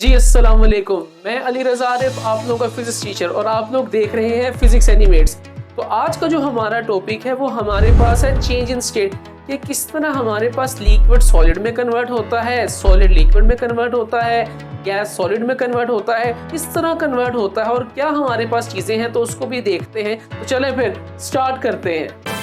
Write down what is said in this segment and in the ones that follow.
जी अस्सलाम वालेकुम। मैं अली रज़ा आरिफ, आप लोगों का फिजिक्स टीचर, और आप लोग देख रहे हैं फिजिक्स एनिमेट्स। तो आज का जो हमारा टॉपिक है वो हमारे पास है चेंज इन स्टेट, कि किस तरह हमारे पास लिक्विड सॉलिड में कन्वर्ट होता है, सॉलिड लिक्विड में कन्वर्ट होता है, गैस सॉलिड में कन्वर्ट होता है, किस तरह कन्वर्ट होता है और क्या हमारे पास चीज़ें हैं, तो उसको भी देखते हैं। तो चलें फिर स्टार्ट करते हैं।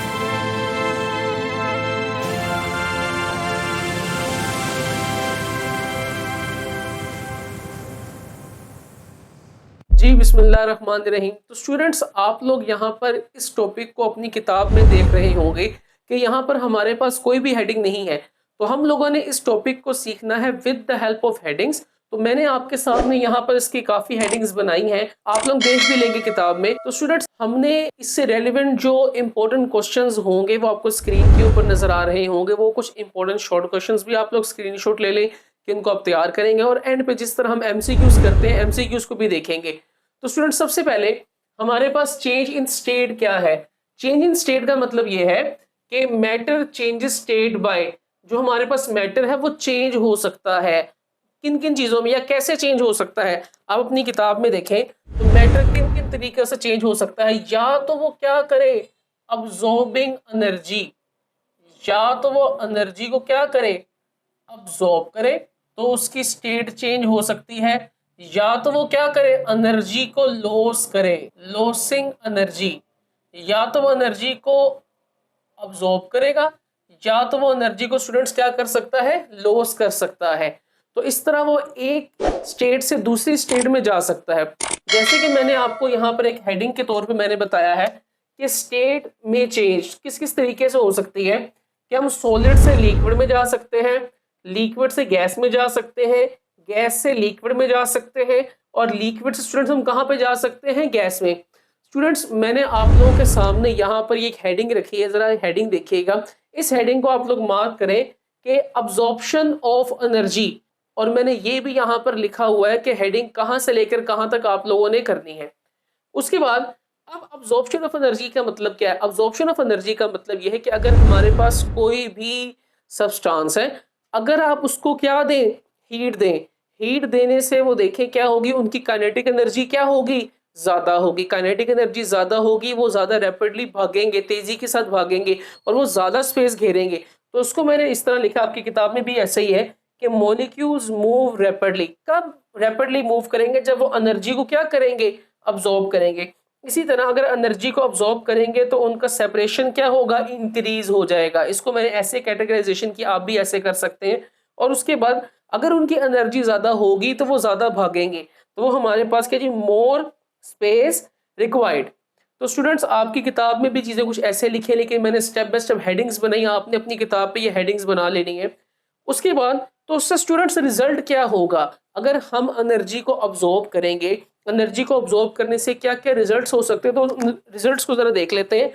जी बिस्मिल्लाहिर्रहमानिर्रहीम। तो स्टूडेंट्स, आप लोग यहाँ पर इस टॉपिक को अपनी किताब में देख रहे होंगे कि यहाँ पर हमारे पास कोई भी हेडिंग नहीं है। तो हम लोगों ने इस टॉपिक को सीखना है with the help of headings. तो मैंने आपके सामने यहाँ पर इसकी काफ़ी हेडिंग्स बनाई हैं, आप लोग देख भी लेंगे किताब में। तो स्टूडेंट्स, हमने इससे रेलिवेंट जो इंपॉर्टेंट क्वेश्चंस होंगे वो आपको स्क्रीन के ऊपर नजर आ रहे होंगे। वो कुछ इंपॉर्टेंट शॉर्ट क्वेश्चंस भी आप लोग स्क्रीनशॉट ले लें कि इनको आप तैयार करेंगे, और एंड पे जिस तरह हम एमसीक्यूज करते हैं एमसीक्यूज को भी देखेंगे। तो स्टूडेंट, सबसे पहले हमारे पास चेंज इन स्टेट क्या है। चेंज इन स्टेट का मतलब ये है कि मैटर चेंजेस स्टेट बाय, जो हमारे पास मैटर है वो चेंज हो सकता है किन किन चीजों में या कैसे चेंज हो सकता है। आप अपनी किताब में देखें तो मैटर किन किन तरीके से चेंज हो सकता है। या तो वो क्या करे, अब्जॉर्बिंग एनर्जी, या तो वो एनर्जी को क्या करे, अब्जॉर्ब करे, तो उसकी स्टेट चेंज हो सकती है। या तो वो क्या करे, एनर्जी को लॉस करे, लॉसिंग एनर्जी। या तो वो एनर्जी को अब्जॉर्ब करेगा, या तो वो एनर्जी को स्टूडेंट्स क्या कर सकता है, लॉस कर सकता है। तो इस तरह वो एक स्टेट से दूसरी स्टेट में जा सकता है। जैसे कि मैंने आपको यहाँ पर एक हेडिंग के तौर पे मैंने बताया है कि स्टेट में चेंज किस किस तरीके से हो सकती है, कि हम सॉलिड से लिक्विड में जा सकते हैं, लिक्विड से गैस में जा सकते हैं, गैस से लिक्विड में जा सकते हैं, और लिक्विड से स्टूडेंट्स हम कहाँ पे जा सकते हैं, गैस में। स्टूडेंट्स, मैंने आप लोगों के सामने यहाँ पर एक हेडिंग रखी है, जरा हेडिंग देखिएगा। इस हेडिंग को आप लोग मार्क करें कि अब्जॉर्प्शन ऑफ एनर्जी, और मैंने ये भी यहाँ पर लिखा हुआ है कि हेडिंग कहाँ से लेकर कहाँ तक आप लोगों ने करनी है। उसके बाद अब अब्जॉर्प्शन ऑफ एनर्जी का मतलब क्या है। अब्जॉर्प्शन ऑफ एनर्जी का मतलब यह है कि अगर हमारे पास कोई भी सब्सटेंस है, अगर आप उसको क्या दें, हीट दें, हीट देने से वो देखें क्या होगी, उनकी काइनेटिक एनर्जी क्या होगी, ज्यादा होगी। काइनेटिक एनर्जी ज्यादा होगी, वो ज्यादा रैपिडली भागेंगे, तेजी के साथ भागेंगे, और वो ज्यादा स्पेस घेरेंगे। तो उसको मैंने इस तरह लिखा, आपकी किताब में भी ऐसे ही है कि मॉलिक्यूल्स मूव रैपिडली। कब रैपिडली मूव करेंगे, जब वो एनर्जी को क्या करेंगे, अब्जॉर्ब करेंगे। इसी तरह अगर एनर्जी को अब्जॉर्ब करेंगे तो उनका सेपरेशन क्या होगा, इंक्रीज हो जाएगा। इसको मैंने ऐसे कैटेगराइजेशन की, आप भी ऐसे कर सकते हैं। और उसके बाद अगर उनकी एनर्जी ज्यादा होगी तो वो ज्यादा भागेंगे, तो वो हमारे पास क्या जी, मोर स्पेस रिक्वायर्ड। तो स्टूडेंट्स, आपकी किताब में भी चीजें कुछ ऐसे लिखे, लेकिन मैंने स्टेप बाय स्टेप हेडिंग्स बनाई, आपने अपनी किताब पे ये हेडिंग्स बना लेनी है। उसके बाद तो उससे स्टूडेंट्स रिजल्ट क्या होगा, अगर हम एनर्जी को अब्जॉर्ब करेंगे, एनर्जी को अब्जॉर्ब करने से क्या क्या रिजल्ट्स हो सकते हैं। तो रिजल्ट्स को जरा देख लेते हैं।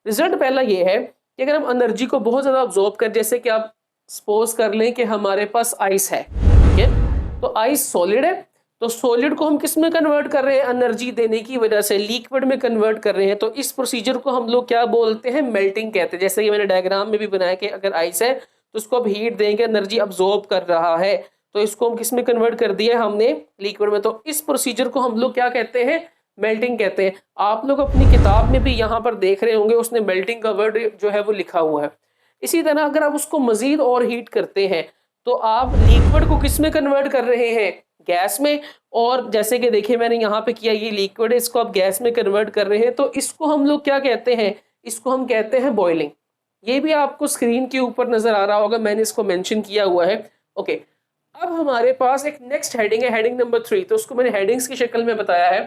रिजल्ट पहला ये है कि अगर हम एनर्जी को बहुत ज्यादा अब्जॉर्ब करें, जैसे कि आप सपोज कर लें कि हमारे पास आइस है, ठीक है, तो आइस सॉलिड है। तो सॉलिड को हम किस में कन्वर्ट कर रहे हैं, एनर्जी देने की वजह से लिक्विड में कन्वर्ट कर रहे हैं। तो इस प्रोसीजर को हम लोग क्या बोलते हैं, मेल्टिंग कहते हैं। जैसे कि मैंने डायग्राम में भी बनाया कि अगर आइस है तो उसको अब हीट देंगे, एनर्जी अब्जॉर्ब कर रहा है, तो इसको हम किस में कन्वर्ट कर दिया हमने, लिक्विड में। तो इस प्रोसीजर को हम लोग क्या कहते हैं, मेल्टिंग कहते हैं। आप लोग अपनी किताब में भी यहाँ पर देख रहे होंगे, उसने मेल्टिंग का वर्ड जो है वो लिखा हुआ है। इसी तरह अगर आप उसको मजीद और हीट करते हैं तो आप लिक्विड को किस में कन्वर्ट कर रहे हैं, गैस में। और जैसे कि देखिए मैंने यहाँ पे किया, ये लिक्विड है, इसको आप गैस में कन्वर्ट कर रहे हैं, तो इसको हम लोग क्या कहते हैं, इसको हम कहते हैं बॉइलिंग। ये भी आपको स्क्रीन के ऊपर नजर आ रहा होगा, मैंने इसको मेंशन किया हुआ है। ओके, अब हमारे पास एक नेक्स्ट हेडिंग है, हेडिंग नंबर 3। तो उसको मैंने हेडिंग्स की शक्ल में बताया है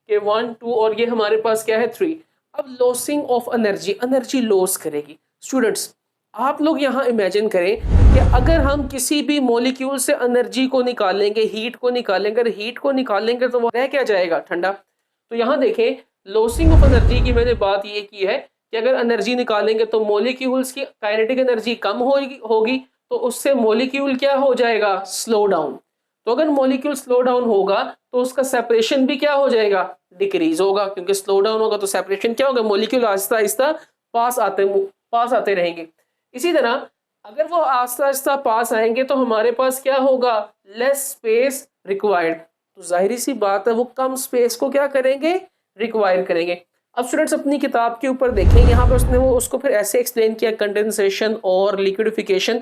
कि 1 2, और ये हमारे पास क्या है, 3। अब losing of energy, energy loss करेगी। स्टूडेंट्स, आप लोग यहाँ इमेजिन करें कि अगर हम किसी भी मॉलिक्यूल से एनर्जी को निकालेंगे, हीट को निकालेंगे, अगर हीट को निकालेंगे तो वो रह क्या जाएगा, ठंडा। तो यहाँ देखें, लॉसिंग ऑफ एनर्जी की मैंने बात ये की है कि अगर एनर्जी निकालेंगे तो मॉलिक्यूल्स की काइनेटिक एनर्जी कम होगी, तो उससे मॉलिक्यूल क्या हो जाएगा, स्लो डाउन। तो अगर मॉलिक्यूल स्लो डाउन होगा तो उसका सेपरेशन भी क्या हो जाएगा, डिक्रीज होगा, क्योंकि स्लो डाउन होगा तो सेपरेशन क्या होगा, मॉलिक्यूल आहिस्ता आहिस्ता पास आते रहेंगे। इसी तरह अगर वो आहिस्ता आहिस्ता पास आएंगे तो हमारे पास क्या होगा, लेस स्पेस रिक्वायर्ड। तो जाहिर सी बात है वो कम स्पेस को क्या करेंगे, रिक्वायर करेंगे। अब स्टूडेंट्स अपनी किताब के ऊपर देखें, यहाँ पे उसने वो उसको फिर ऐसे एक्सप्लेन किया, कंडेंसेशन और लिक्विडिफिकेशन।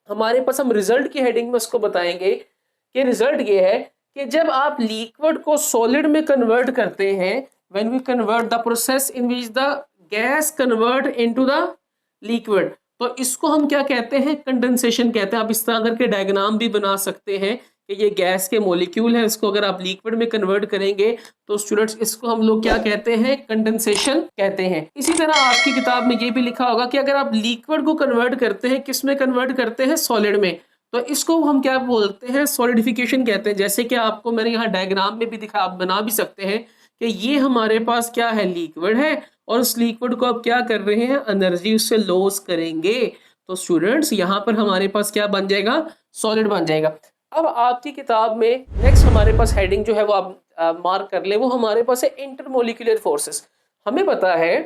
हमारे पास हम रिजल्ट की हेडिंग में उसको बताएंगे कि रिजल्ट ये है कि जब आप लिक्विड को सॉलिड में कन्वर्ट करते हैं, when we convert the process in which the gas convert into the liquid, तो इसको हम क्या कहते हैं, कंडेंसेशन कहते हैं। आप इस तरह करके डायग्राम भी बना सकते हैं कि ये गैस के मॉलिक्यूल है, इसको अगर आप लिक्विड में कन्वर्ट करेंगे तो स्टूडेंट्स इसको हम लोग क्या कहते हैं, कंडेंसेशन कहते हैं। इसी तरह आपकी किताब में ये भी लिखा होगा कि अगर आप लिक्विड को कन्वर्ट करते हैं, किस में कन्वर्ट करते हैं, सॉलिड में, तो इसको हम क्या बोलते हैं, सॉलिडिफिकेशन कहते हैं। जैसे कि आपको मैंने यहाँ डायग्राम में भी दिखा, आप बना भी सकते हैं कि ये हमारे पास क्या है, लिक्विड है, और उस लिक्विड को अब क्या कर रहे हैं, एनर्जी उससे लॉस करेंगे। तो स्टूडेंट्स यहाँ पर हमारे पास क्या बन जाएगा, सॉलिड बन जाएगा। अब आपकी किताब में नेक्स्ट हमारे पास हेडिंग जो है वो आप मार्क कर ले, वो हमारे पास है इंटरमोलिकुलर फोर्सेस। हमें पता है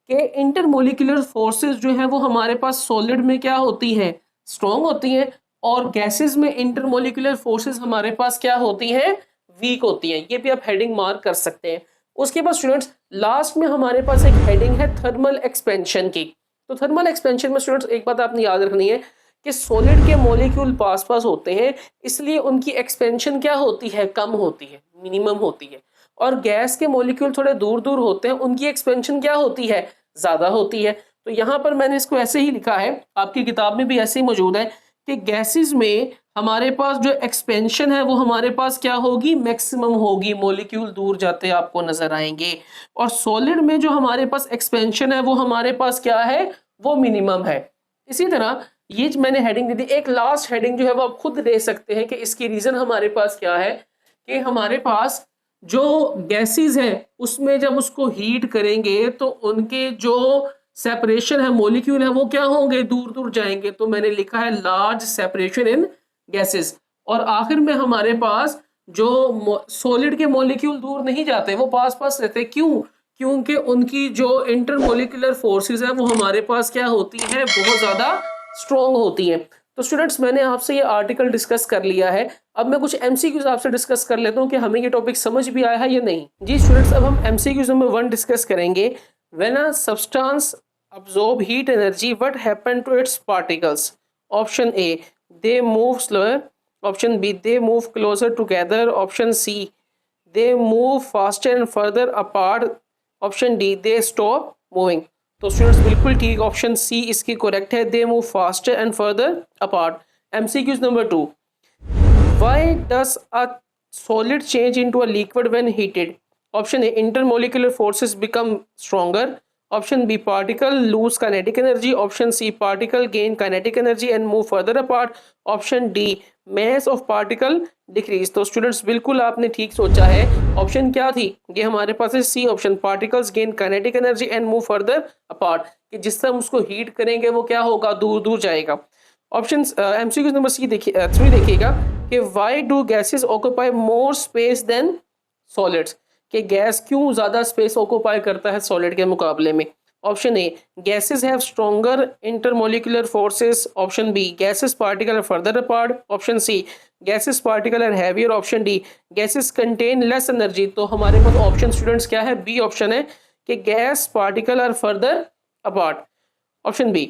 कि इंटरमोलिकुलर फोर्सेस जो है वो हमारे पास सॉलिड में क्या होती हैं, स्ट्रॉन्ग होती हैं, और गैसेस में इंटरमोलिकुलर फोर्सेस हमारे पास क्या होती हैं, वीक होती हैं। ये भी आप हेडिंग मार्क कर सकते हैं। उसके बाद स्टूडेंट्स लास्ट में हमारे पास एक हेडिंग है थर्मल एक्सपेंशन की। तो थर्मल एक्सपेंशन में स्टूडेंट्स एक बात आपने याद रखनी है कि सॉलिड के मॉलिक्यूल पास पास होते हैं, इसलिए उनकी एक्सपेंशन क्या होती है, कम होती है, मिनिमम होती है। और गैस के मॉलिक्यूल थोड़े दूर दूर होते हैं, उनकी एक्सपेंशन क्या होती है, ज्यादा होती है। तो यहाँ पर मैंने इसको ऐसे ही लिखा है, आपकी किताब में भी ऐसे ही मौजूद है कि गैसेस में हमारे पास जो एक्सपेंशन है वो हमारे पास क्या होगी, मैक्सिमम होगी, मॉलिक्यूल दूर जाते आपको नजर आएंगे। और सॉलिड में जो हमारे पास एक्सपेंशन है वो हमारे पास क्या है, वो मिनिमम है। इसी तरह ये मैंने हेडिंग दी थी, एक लास्ट हेडिंग जो है वो आप खुद दे सकते हैं कि इसकी रीजन हमारे पास क्या है, कि हमारे पास जो गैसेस है उसमें जब उसको हीट करेंगे तो उनके जो सेपरेशन है, मॉलिक्यूल है, वो क्या होंगे, दूर दूर जाएंगे। तो मैंने लिखा है लार्ज सेपरेशन इन गैसेस। और आखिर में हमारे पास जो सॉलिड के मॉलिक्यूल दूर नहीं जाते, वो पास पास रहते। क्यों, क्योंकि उनकी जो इंटरमोलिकुलर फोर्सेस है वो हमारे पास क्या होती है, बहुत ज्यादा स्ट्रॉन्ग होती है। तो स्टूडेंट्स मैंने आपसे ये आर्टिकल डिस्कस कर लिया है। अब मैं कुछ एमसीक्यूज आपसे डिस्कस कर लेता हूँ कि हमें ये टॉपिक समझ भी आया है या नहीं। जी स्टूडेंट्स, अब हम एमसीक्यूज नंबर 1 डिस्कस करेंगे। When a substance absorb heat energy, what happened to its particles? Option A, they move slower. Option B, they move closer together. Option C, they move faster and further apart. Option D, they stop moving. तो students बिल्कुल ठीक, option C इसकी correct है, they move faster and further apart. MCQs number 2, why does a solid change into a liquid when heated? Option A, intermolecular forces become stronger. Option B, particle lose kinetic energy. Option C, particle gain kinetic energy and move further apart. Option D, mass of particle decrease. तो students बिल्कुल आपने ठीक सोचा है। Option क्या थी, ये हमारे पास है C option, particles gain kinetic energy and move further apart, कि जिस तरह हम उसको हीट करेंगे वो क्या होगा, दूर दूर जाएगा। ऑप्शन एमसीक्यू नंबर सी देखिए 3 देखिएगा कि why do gases occupy more space than solids, कि गैस क्यों ज्यादा स्पेस ऑक्यूपाई करता है सॉलिड के मुकाबले में। Option A, gases have stronger intermolecular forces. Option B, gases particle are further apart. Option C, gases particle are heavier. Option D, gases contain less energy. तो हमारे पास ऑप्शन स्टूडेंट्स क्या है, B option है कि gas particle are further apart. Option B.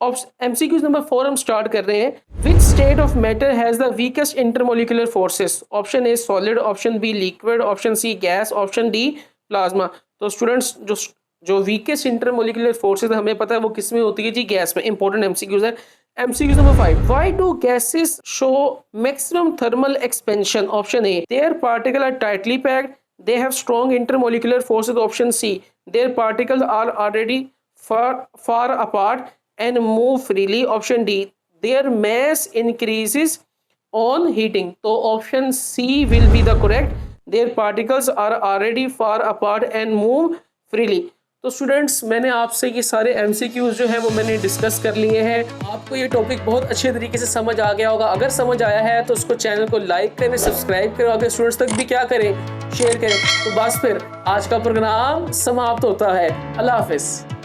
MCQs number 4 हम start कर रहे हैं। Which state of matter has the weakest intermolecular forces? Option A solid, option B liquid, option C gas, option D plasma. तो students जो weakest intermolecular forces हमें पता है वो किस में होती है जी, गैस में। इंपॉर्टेंट एमसीक्यूज है। MCQs number 5, why do gases show maximum thermal expansion? Option A, their particle are tightly packed, they have strong intermolecular forces. Option C, their particles are already far apart and move freely. Option D, their mass increases on heating. तो option C will be the correct. Their particles are already far apart and move freely. तो students मैंने आपसे ये सारे MCQs जो है वो मैंने डिस्कस कर लिए हैं। आपको ये टॉपिक बहुत अच्छे तरीके से समझ आ गया होगा। अगर समझ आया है तो उसको चैनल को लाइक करें, सब्सक्राइब करें, अगर स्टूडेंट्स तक भी क्या करें, शेयर करें। तो बस फिर आज का प्रोग्राम समाप्त होता है। अल्लाह हाफिज़।